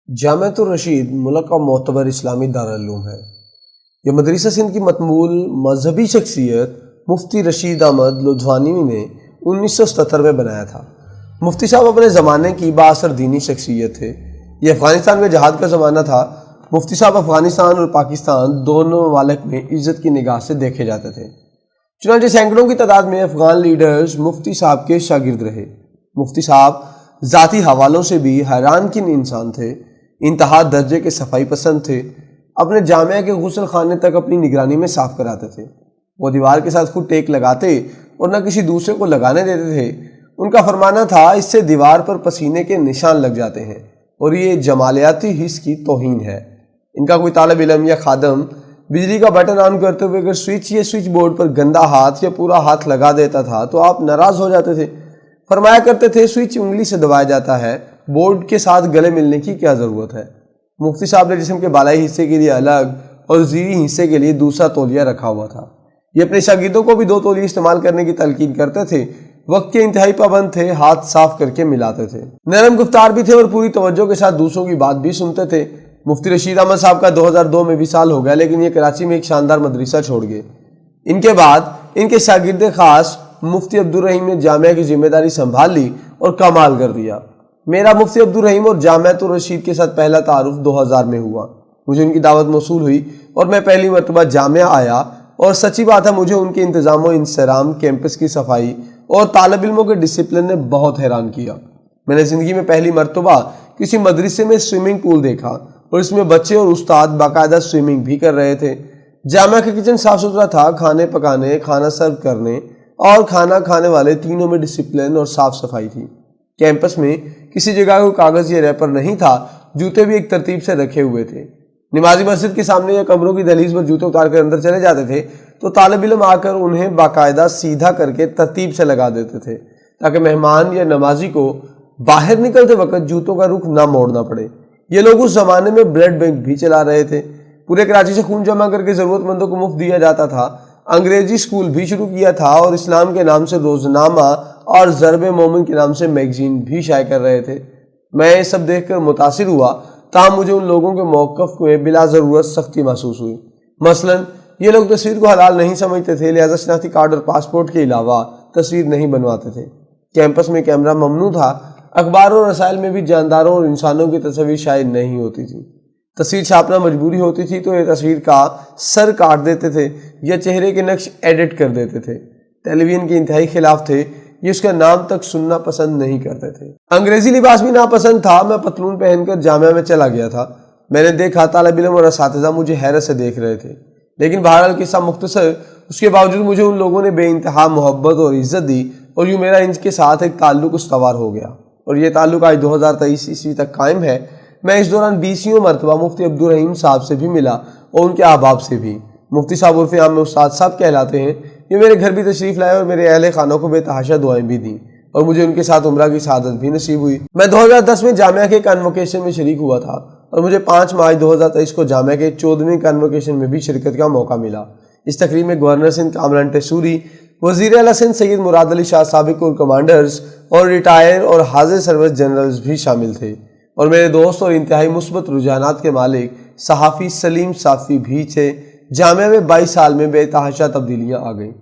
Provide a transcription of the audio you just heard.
جامعۃ الرشید ملک کا معتبر اسلامی دارالعلوم ہے۔ یہ مدرسہ سندھ کی متمول مذہبی شخصیت مفتی رشید احمد لدھوانی نے 1977 میں بنایا تھا۔ مفتی صاحب اپنے زمانے کی بااثر دینی شخصیت تھے۔ یہ افغانستان میں جہاد کا زمانہ تھا۔ مفتی صاحب افغانستان اور پاکستان دونوں ممالک میں عزت کی نگاہ سے دیکھے جاتے تھے۔ چنانچہ سینکڑوں کی تعداد میں افغان لیڈرز مفتی صاحب کے شاگرد رہے۔ مفتی صاحب ذاتی حوالوں سے بھی حیران کن انسان تھے۔ انتہا درجے کے صفائی پسند تھے۔ اپنے جامعہ کے غسل خانے تک اپنی نگرانی میں صاف کراتے تھے۔ وہ دیوار کے ساتھ خود ٹیک لگاتے اور نہ کسی دوسرے کو لگانے دیتے تھے۔ ان کا فرمانا تھا، اس سے دیوار پر پسینے کے نشان لگ جاتے ہیں اور یہ جمالیاتی حس کی توہین ہے۔ ان کا کوئی طالب علم یا خادم بجلی کا بٹن آن کرتے ہوئے اگر سوئچ یا سوئچ بورڈ پر گندا ہاتھ یا پورا ہاتھ لگا دیتا تھا تو آپ ناراض ہو جاتے تھے۔ فرمایا کرتے تھے، سوئچ انگلی سے دبایا جاتا ہے، بورڈ کے ساتھ گلے ملنے کی کیا ضرورت ہے۔ مفتی صاحب نے جسم کے بالائی حصے کے لیے الگ اور زیریں حصے کے لیے دوسرا تولیہ رکھا ہوا تھا۔ یہ اپنے شاگردوں کو بھی 2 تولیے استعمال کرنے کی تلقین کرتے تھے۔ وقت کے انتہائی پابند تھے، ہاتھ صاف کر کے ملاتے تھے۔ نرم گفتار بھی تھے اور پوری توجہ کے ساتھ دوسروں کی بات بھی سنتے تھے۔ مفتی رشید احمد صاحب کا 2002 میں وصال ہو گیا، لیکن یہ کراچی میں ایک شاندار مدرسہ چھوڑ گئے۔ ان کے بعد ان کے شاگرد خاص مفتی عبدالرحیم نے جامعہ کی ذمہ داری سنبھال لی اور کمال کر دیا۔ میرا مفتی عبدالرحیم اور جامعۃ الرشید کے ساتھ پہلا تعارف 2000 میں ہوا۔ مجھے ان کی دعوت موصول ہوئی اور میں پہلی مرتبہ جامعہ آیا، اور سچی بات ہے مجھے ان کے انتظام و انصرام، کیمپس کی صفائی اور طالب علموں کے ڈسپلن نے بہت حیران کیا۔ میں نے زندگی میں پہلی مرتبہ کسی مدرسے میں سوئمنگ پول دیکھا اور اس میں بچے اور استاد باقاعدہ سوئمنگ بھی کر رہے تھے۔ جامعہ کا کچن صاف ستھرا تھا۔ کھانے پکانے، کھانا سرو کرنے اور کھانا کھانے والے تینوں میں ڈسپلن اور صاف صفائی تھی۔ کیمپس میں کسی جگہ کوئی کاغذ یا ریپر نہیں تھا۔ جوتے بھی ایک ترتیب سے رکھے ہوئے تھے۔ نمازی مسجد کے سامنے یا کمروں کی دہلیز پر جوتے اتار کر اندر چلے جاتے تھے تو طالب علم آ کر انہیں باقاعدہ سیدھا کر کے ترتیب سے لگا دیتے تھے تاکہ مہمان یا نمازی کو باہر نکلتے وقت جوتوں کا رخ نہ موڑنا پڑے۔ یہ لوگ اس زمانے میں بلڈ بینک بھی چلا رہے تھے۔ پورے کراچی سے خون جمع کر کے ضرورت مندوں کو مفت دیا جاتا تھا۔ انگریزی اسکول بھی شروع کیا تھا اور اسلام کے نام سے روزنامہ اور ضرب مومن کے نام سے میگزین بھی شائع کر رہے تھے۔ میں یہ سب دیکھ کر متاثر ہوا، تاہم مجھے ان لوگوں کے موقف میں بلا ضرورت سختی محسوس ہوئی۔ مثلا یہ لوگ تصویر کو حلال نہیں سمجھتے تھے، لہذا شناختی کارڈ اور پاسپورٹ کے علاوہ تصویر نہیں بنواتے تھے۔ کیمپس میں کیمرہ ممنوع تھا۔ اخباروں اور رسائل میں بھی جانداروں اور انسانوں کی تصویر شائع نہیں ہوتی تھی۔ تصویر چھاپنا مجبوری ہوتی تھی تو یہ تصویر کا سر کاٹ دیتے تھے یا چہرے کے نقش ایڈٹ کر دیتے تھے۔ ٹیلی ویژن کے انتہائی خلاف تھے، یہ اس کا نام تک سننا پسند نہیں کرتے تھے۔ انگریزی لباس بھی ناپسند تھا۔ میں پتلون پہن کر جامعہ میں چلا گیا تھا۔ میں نے دیکھا طالب علم اور اساتذہ مجھے حیرت سے دیکھ رہے تھے، لیکن بہرحال قصہ مختصر، اس کے باوجود مجھے ان لوگوں نے بے انتہا محبت اور عزت دی اور یوں میرا ان کے ساتھ ایک تعلق استوار ہو گیا، اور یہ تعلق آج 2023 عیسوی تک قائم ہے۔ میں اس دوران 20 مرتبہ مفتی عبدالرحیم صاحب سے بھی ملا اور ان کے احباب سے بھی۔ مفتی صاحب عرف عام میں استاد صاحب کہلاتے ہیں۔ یہ میرے گھر بھی تشریف لائے اور میرے اہل خانوں کو بے تحاشا دعائیں بھی دیں، اور مجھے ان کے ساتھ عمرہ کی سعادت بھی نصیب ہوئی۔ میں 2010 میں جامعہ کے کنوکیشن میں شریک ہوا تھا اور مجھے 5 مارچ 2023 کو جامعہ کے 14ویں کنوکیشن میں بھی شرکت کا موقع ملا۔ اس تقریب میں گورنر سندھ کامران ٹیسوری، وزیر اعلیٰ سندھ سید مراد علی شاہ، سابق کور کمانڈرز اور ریٹائر اور حاضر سروس جنرلز بھی شامل تھے، اور میرے دوست اور انتہائی مثبت رجحانات کے مالک صحافی سلیم صافی بھی تھے۔ جامعہ میں 22 سال میں بے تحاشا تبدیلیاں آ گئیں۔